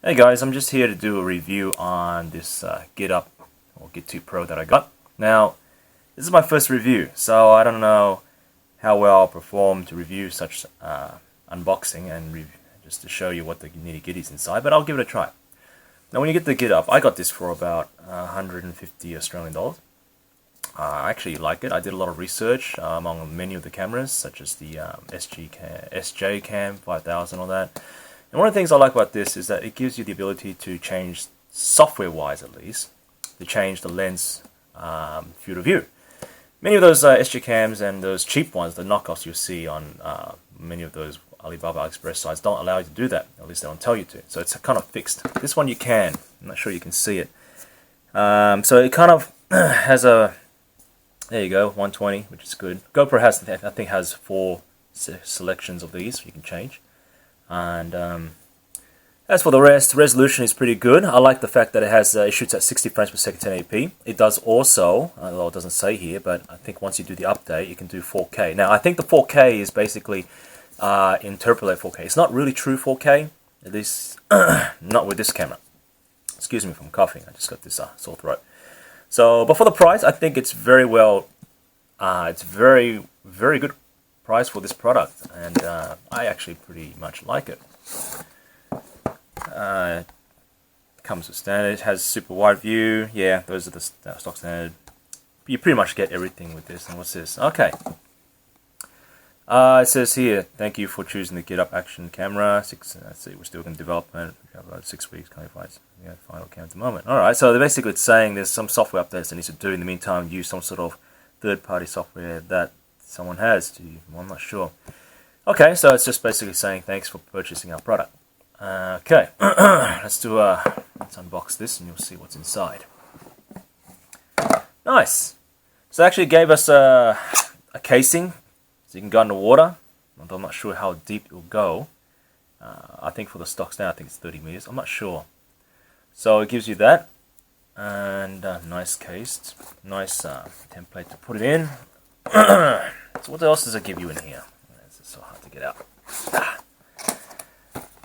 Hey guys, I'm just here to do a review on this GitUp or Git2 Pro that I got. Now, this is my first review, so I don't know how well I'll perform to review such unboxing and just to show you what the nitty-gritty is inside, but I'll give it a try. Now, when you get the GitUp, I got this for about 150 Australian dollars. I actually like it. I did a lot of research among many of the cameras, such as the SJ Cam 5000, all that. And one of the things I like about this is that it gives you the ability to change, software-wise at least, to change the lens field of view. Many of those SG cams and those cheap ones, the knockoffs you see on many of those Alibaba AliExpress sites, don't allow you to do that. At least they don't tell you to. So it's kind of fixed. This one you can. I'm not sure you can see it. So it kind of has a, there you go, 120, which is good. GoPro has, I think, has 4 selections of these you can change. And as for the rest, resolution is pretty good. I like the fact that it shoots at 60 frames per second 1080p. It does also, although it doesn't say here, but I think once you do the update, you can do 4K. Now, I think the 4K is basically interpolate 4K. It's not really true 4K, at least not with this camera. Excuse me if I'm coughing. I just got this sore throat. So, but for the price, I think it's very well. It's very good price for this product, and I actually pretty much like it. Comes with standard. It has super wide view. Yeah, those are the stock standard. You pretty much get everything with this. And what's this? Okay. It says here, thank you for choosing the GitUp action camera. Let's see, we're still in development. We have about 6 weeks. Yeah, final count at the moment. All right. So basically, it's saying there's some software updates that needs to do in the meantime. Use some sort of third-party software that someone has to. Well, I'm not sure. Okay, so it's just basically saying thanks for purchasing our product. Okay, let's unbox this and you'll see what's inside. Nice. So it actually gave us a casing so you can go underwater. Although I'm not sure how deep it'll go. I think for the stocks now, I think it's 30 meters. I'm not sure. So it gives you that. And nice case, nice template to put it in. So what else does it give you in here? It's so hard to get out.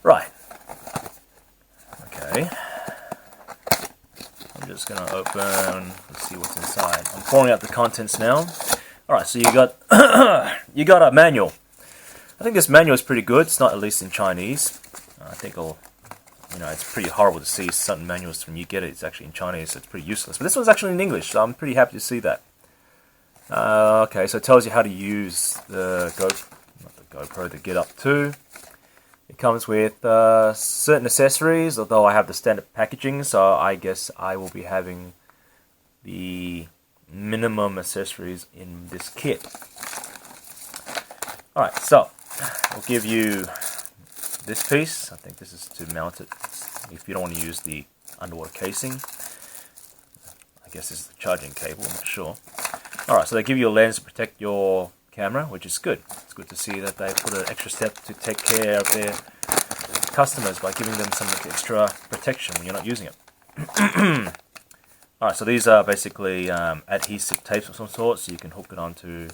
Right. Okay. I'm just gonna open and see what's inside. I'm pouring out the contents now. All right. So you got you got a manual. I think this manual is pretty good. It's not, at least in Chinese. I think it's pretty horrible to see certain manuals when you get it. It's actually in Chinese, so it's pretty useless. But this one's actually in English, so I'm pretty happy to see that. Okay, so it tells you how to use the GoPro, the GitUp 2. It comes with certain accessories, although I have the standard packaging, so I guess I will be having the minimum accessories in this kit. Alright, so I'll give you this piece. I think this is to mount it if you don't want to use the underwater casing. I guess this is the charging cable, I'm not sure. Alright, so they give you a lens to protect your camera, which is good. It's good to see that they put an extra step to take care of their customers by giving them some extra protection when you're not using it. Alright, so these are basically adhesive tapes of some sort, so you can hook it onto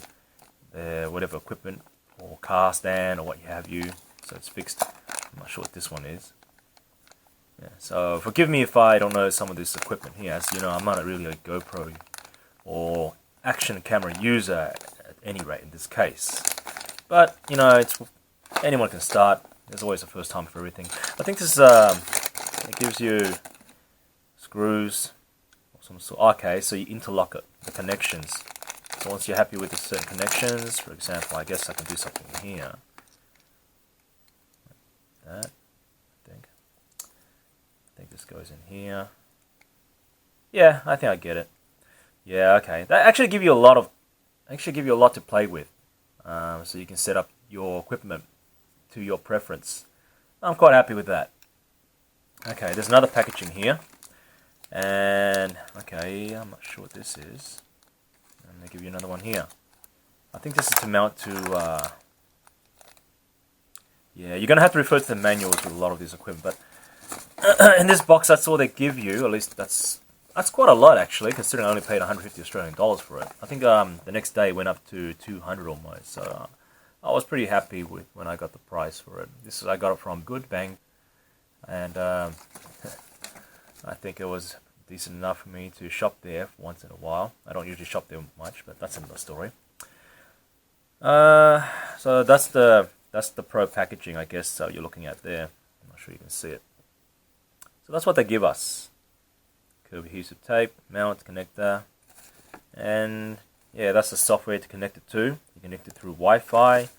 whatever equipment or car stand or what have you. So it's fixed. I'm not sure what this one is. Yeah, so forgive me if I don't know some of this equipment here. As you know, I'm not really a GoPro or action camera user at any rate in this case. But anyone can start. There's always a first time for everything. I think this it gives you screws or some sort. Okay, so you interlock it, the connections. So once you're happy with the certain connections, for example, I guess I can do something here. That, I think this goes in here. Yeah, I think I get it. Yeah, okay. That actually give you a lot to play with. So you can set up your equipment to your preference. I'm quite happy with that. Okay, there's another packaging here. And okay, I'm not sure what this is. And they give you another one here. I think this is to mount to yeah, you're going to have to refer to the manuals with a lot of this equipment, but in this box, that's all they give you. At least that's quite a lot, actually, considering I only paid 150 Australian dollars for it. I think the next day it went up to 200 almost, so I was pretty happy with when I got the price for it. I got it from BangGood. and I think it was decent enough for me to shop there once in a while. I don't usually shop there much, but that's another story. So that's the pro packaging, I guess. So you're looking at there. I'm not sure you can see it. So that's what they give us. Curved adhesive tape, mount, connector, and yeah, that's the software to connect it to. You connect it through Wi-Fi. I'm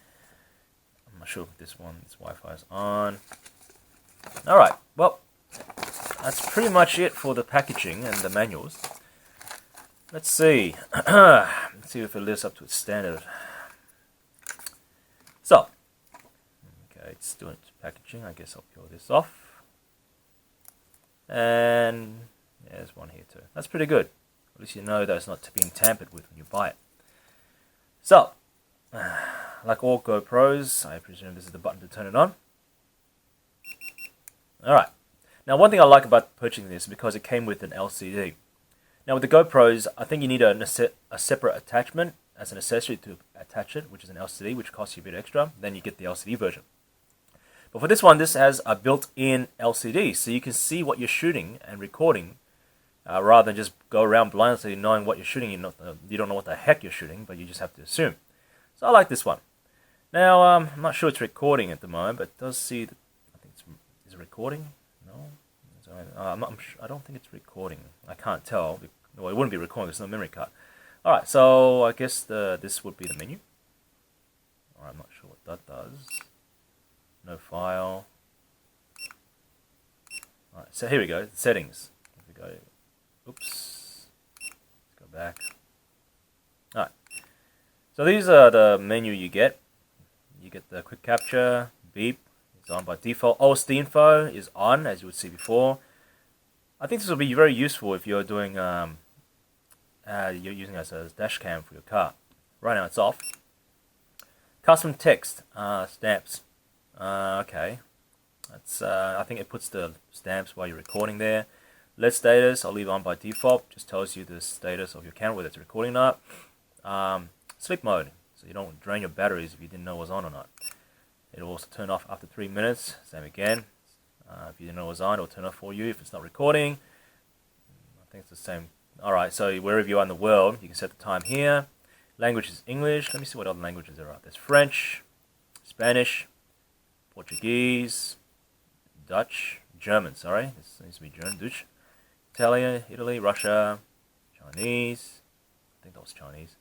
not sure if this Wi-Fi is on. Alright, well, that's pretty much it for the packaging and the manuals. Let's see. Let's see if it lives up to its standard. So, okay, it's doing its packaging. I guess I'll peel this off. And yeah, there's one here too. That's pretty good. At least you know that it's not being tampered with when you buy it. So, like all GoPros, I presume this is the button to turn it on. Alright. Now, one thing I like about purchasing this is because it came with an LCD. Now, with the GoPros, I think you need a separate attachment as an accessory to attach it, which is an LCD, which costs you a bit extra. Then you get the LCD version. But for this one, this has a built-in LCD, so you can see what you're shooting and recording, rather than just go around blindly knowing what you're shooting. You don't know what the heck you're shooting, but you just have to assume. So I like this one. Now, I'm not sure it's recording at the moment, but it does see that, I think is it recording? No? I don't think it's recording. I can't tell. Well, it wouldn't be recording, there's no memory card. Alright, so I guess this would be the menu. Alright, I'm not sure what that does. No file. Alright, so here we go, settings. Here we go. Oops. Let's go back. Alright. So these are the menu you get. You get the quick capture, beep, it's on by default. OSD info is on, as you would see before. I think this will be very useful if you're doing you're using it as a dash cam for your car. Right now it's off. Custom text, stamps. Okay, that's I think it puts the stamps while you're recording there. LED status I'll leave on by default. Just tells you the status of your camera, whether it's recording or not. Sleep mode, so you don't drain your batteries if you didn't know it was on or not. It'll also turn off after 3 minutes. Same again. If you didn't know it was on, it'll turn off for you if it's not recording. I think it's the same. Alright, so wherever you are in the world, you can set the time here. Language is English. Let me see what other languages there are. There's French, Spanish, Portuguese, Dutch, German, sorry. This needs to be German, Dutch. Italian, Italy, Russia, Chinese. I think that was Chinese.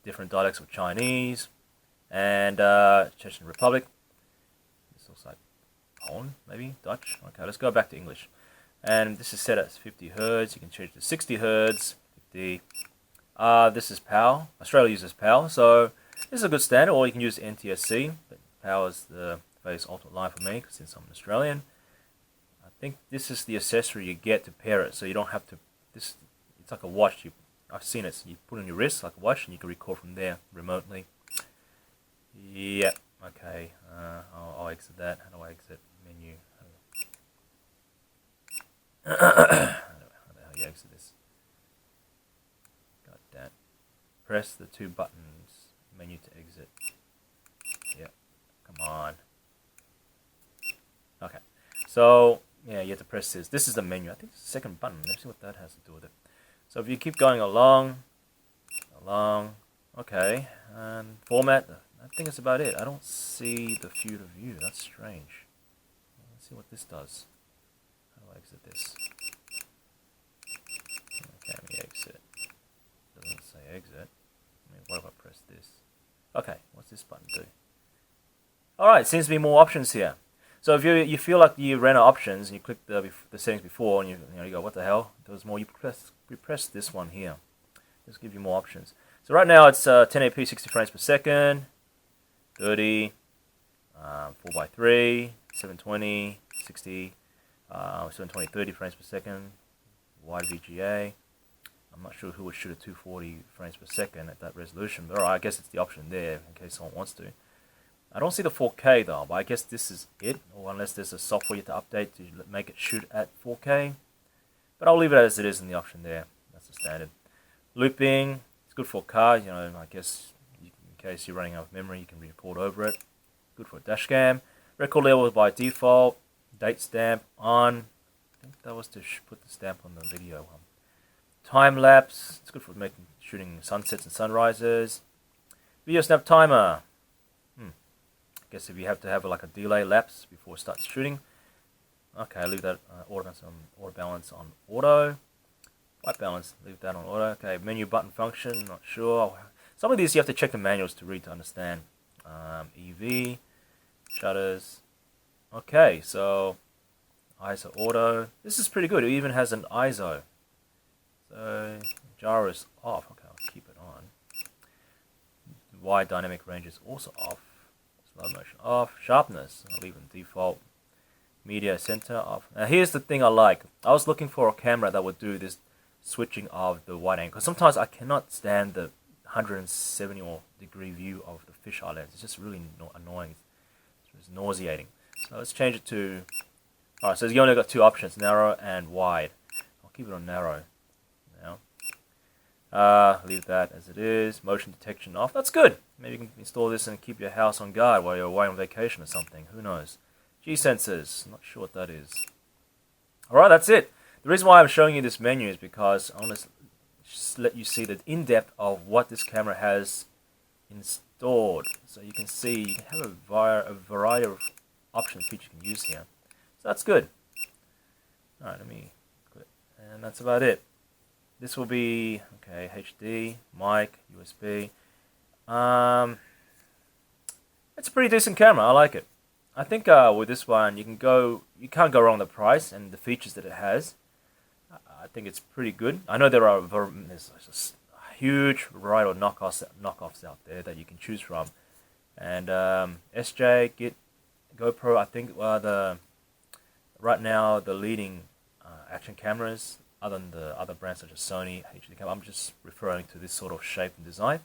Different dialects of Chinese. And Chechen Republic. This looks like Poland, maybe? Dutch? Okay, let's go back to English. And this is set at 50 Hertz. You can change to 60 Hertz. 50. This is PAL. Australia uses PAL, so this is a good standard. Or you can use NTSC, but PAL is the face ultimate line for me since I'm an Australian. I think this is the accessory you get to pair it, so you don't have to. It's like a watch. I've seen it. So you put it on your wrist like a watch, and you can record from there remotely. Yep. Okay. I'll exit that. How do I exit menu? How the hell you exit this? Got that. Press the 2 buttons. Menu to exit. Yep. Come on. Okay. So yeah, you have to press this. This is the menu. I think it's the second button. Let's see what that has to do with it. So if you keep going along. Okay. And format. I think that's about it. I don't see the field of view. That's strange. Let's see what this does. How do I exit this? Okay, let me exit. Doesn't say exit. What if I press this? Okay, what's this button do? Alright, seems to be more options here. So if you feel like you ran out of options and you click the settings before and you go, what the hell? There's more. You press this one here. This gives you more options. So right now it's 1080p 60 frames per second. 30, 4x3, 720, 60, 720, 30 frames per second, wide VGA. I'm not sure who would shoot at 240 frames per second at that resolution, but I guess it's the option there in case someone wants to. I don't see the 4K though, but I guess this is it, or unless there's a software you have to update to make it shoot at 4K. But I'll leave it as it is in the option there. That's the standard. Looping, it's good for a car, I guess. In case you're running out of memory, you can record over it. Good for a dash cam. Record level by default. date stamp on. I think that was to put the stamp on the video. Time lapse. It's good for shooting sunsets and sunrises. Video snap timer. I guess if you have to have like a delay lapse before it starts shooting. Okay, leave that auto balance on auto. White balance, leave that on auto. Okay, menu button function, not sure. Some of these you have to check the manuals to read to understand. EV, shutters. Okay, so ISO auto. This is pretty good. It even has an ISO. So gyro is off. Okay, I'll keep it on. Wide dynamic range is also off. Slow motion off. Sharpness, I'll leave it default. Media center off. Now here's the thing I like. I was looking for a camera that would do this switching of the wide angle. Because sometimes I cannot stand the 170-degree view of the fisheye lens. It's just really annoying. It's nauseating. So let's change it to... Alright, so you only got two options, narrow and wide. I'll keep it on narrow now. Leave that as it is. Motion detection off. That's good. Maybe you can install this and keep your house on guard while you're away on vacation or something. Who knows? G-sensors. Not sure what that is. Alright, that's it. The reason why I'm showing you this menu is because I want to just let you see the in-depth of what this camera has installed. So you can see, you can have a variety of options features you can use here. So that's good. Alright, let me quit. And that's about it. This will be, okay, HD, mic, USB. It's a pretty decent camera. I like it. I think with this one, you can't go wrong with the price and the features that it has. I think it's pretty good. I know there's a huge variety of knockoffs out there that you can choose from. And SJ, Git, GoPro, I think right now the leading action cameras, other than the other brands such as Sony, HD camera. I'm just referring to this sort of shape and design.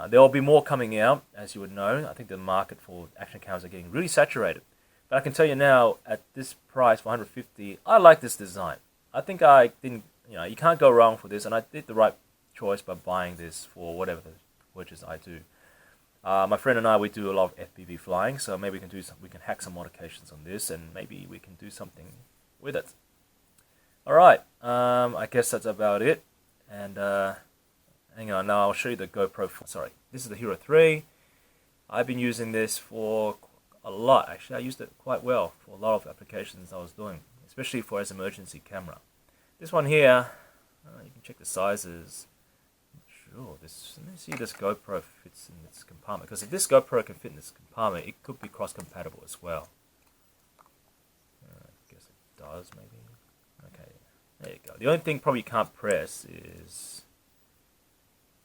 There will be more coming out, as you would know. I think the market for action cameras are getting really saturated. But I can tell you now, at this price, for $150, I like this design. I think I didn't, you can't go wrong for this, and I did the right choice by buying this for whatever the purchase I do. My friend and I, we do a lot of FPV flying, so maybe we can hack some modifications on this, and maybe we can do something with it. All right, I guess that's about it. And hang on, now I'll show you the GoPro. Sorry, this is the Hero 3. I've been using this for a lot. Actually, I used it quite well for a lot of applications I was doing, especially for as emergency camera. This one here, you can check the sizes. Sure, let me see if this GoPro fits in this compartment. Because if this GoPro can fit in this compartment, it could be cross-compatible as well. I guess it does, maybe. Okay, there you go. The only thing probably you can't press is...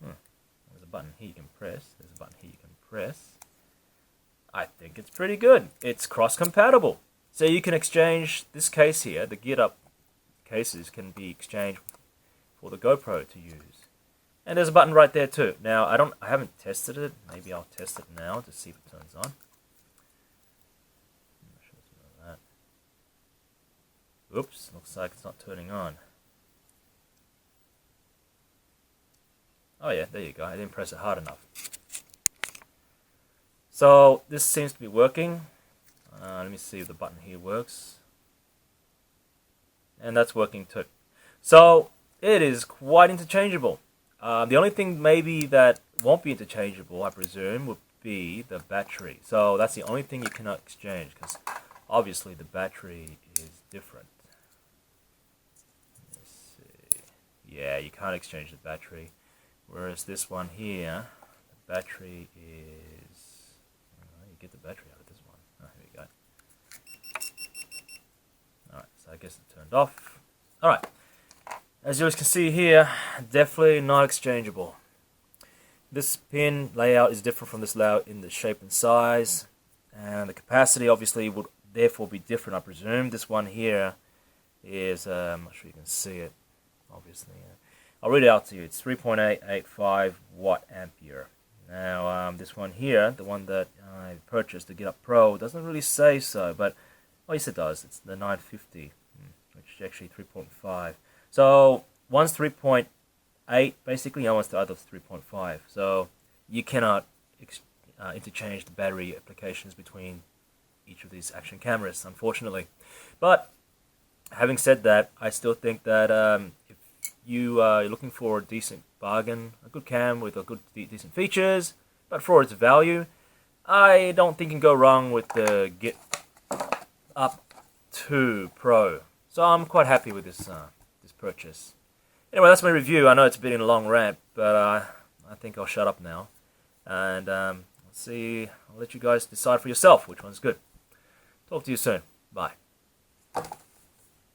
there's a button here you can press. There's a button here you can press. I think it's pretty good. It's cross-compatible. So you can exchange this case here, the GitUp cases can be exchanged for the GoPro to use. And there's a button right there too. Now I haven't tested it. Maybe I'll test it now to see if it turns on. I'm not sure it's like that. Oops, looks like it's not turning on. Oh yeah, there you go. I didn't press it hard enough. So this seems to be working. Let me see if the button here works. And that's working too. So it is quite interchangeable. The only thing maybe that won't be interchangeable, I presume, would be the battery. So that's the only thing you cannot exchange, because obviously the battery is different. Let's see. Yeah, you can't exchange the battery. Whereas this one here, the battery is... you get the battery out of this one. Oh, here we go. Alright, so I guess it turned off. Alright. As you guys can see here, definitely not exchangeable. This pin layout is different from this layout in the shape and size. And the capacity obviously would therefore be different, I presume. This one here is, I'm not sure you can see it, obviously. I'll read it out to you. It's 3.885 watt ampere. Now, this one here, the one that I purchased, the GitUp Pro, doesn't really say so, but, oh yes it does. It's the 950, which is actually 3.5. So one's 3.8 basically, and the other's 3.5. So you cannot interchange the battery applications between each of these action cameras, unfortunately. But having said that, I still think that if you are looking for a decent bargain, a good cam with a good decent features, but for its value, I don't think you can go wrong with the GitUp 2 Pro. So I'm quite happy with this purchase. Anyway, that's my review. I know it's been a long rant, but I think I'll shut up now. And I'll let you guys decide for yourself which one's good. Talk to you soon. Bye.